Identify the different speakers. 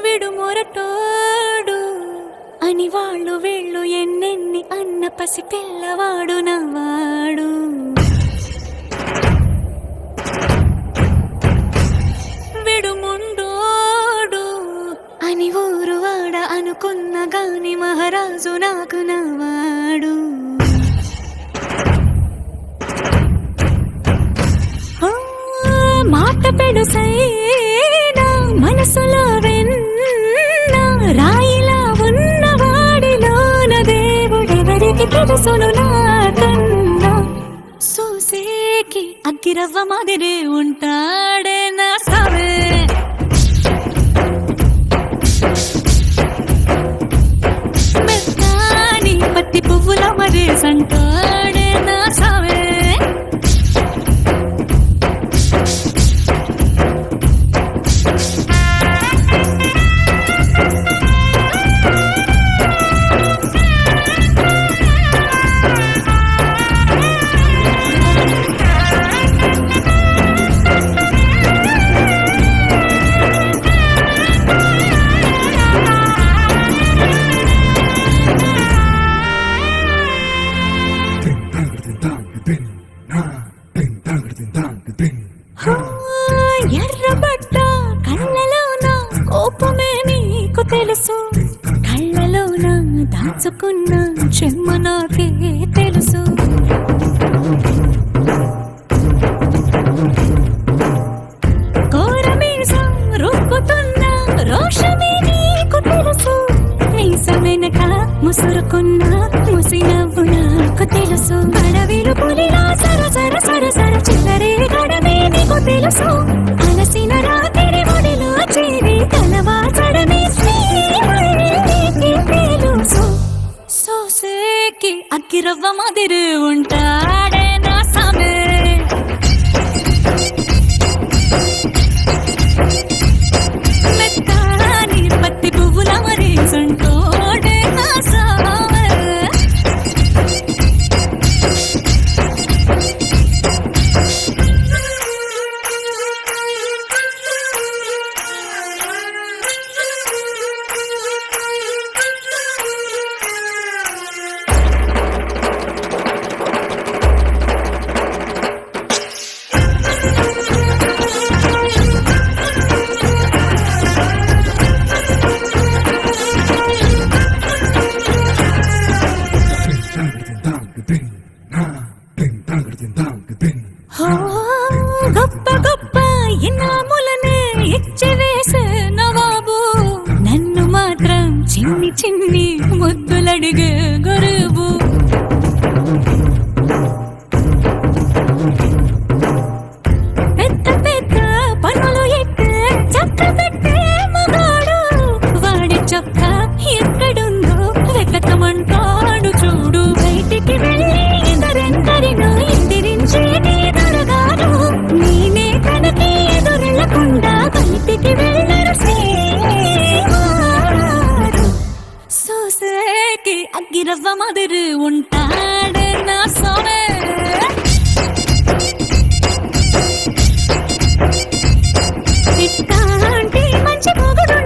Speaker 1: విడుమొరటోడు అని వాళ్ళు వీళ్ళు ఎన్నెన్ని అన్న పసి పిల్లవాడు నవ్వాడు. విడుముండోడు అని ఊరు వాడ అనుకున్న గాని మహారాజు నాకు నవ్వాడు. మాట పెడుసైనా మనసులో వెన్న రాయిలా ఉన్నవాడిలోన దేవుడెవరికి తెలుసును నాకన్నా. సూసేకి అగ్గిరవ్వ మాదిరి ఉంటాడే నా సావే. మెత్తాని పత్తి పువ్వుల మరేసంటాడే నా సావే. ఎర్రబడ్డ కళ్ళలోన కోపమే నీకు తెలుసు, కళ్ళలోన దాచుకున్న చెమ్మ నాకే తెలుసు. కోరమీసం రుక్కుతున్న రోషమే నీకు తెలుసు, మీసం వెనక ముసురుకున్న ముసినవ్వు నాకు తెలుసు. అడవిలు పులిలా సర సర సర సర చిల్లరే గడమే నీకు తెలుసు, అలసిన రాత్రి ఒడిలో చేరి తలవాచడమే నీకు తెలుసు. సోసేకి అగ్గిరవ్వ మాదిరి ఉంటాడే నా సామే. మెత్తాని పత్తి పువ్వుల మరేసంటోడే నా సామే. గొప్ప గొప్ప ఇనాములనే ఇచ్చి వేసే నవాబు, నన్ను మాత్రం చిన్ని చిన్ని ముద్దులడిగే గురువు. పెద్ద పెద్ద పనులు ఎట్టే చక్క పెట్టే మగాడు, వాడి చొక్క ఎక్కడుందో వెతకమంటాడు చూడు. బయటికి వెళ్ళి ఎదరెందరినో ఎదిరించే దొరగాను, నేనే తనకి ఎదురెళ్ళకుండా బయటికి వెళ్ళరు శ్రీవారు. సోసేకి అగ్గిరవ్వ మాదిరి ఉంటాడే నా సోమే. ఇట్లాంటి మంచి మొగుడు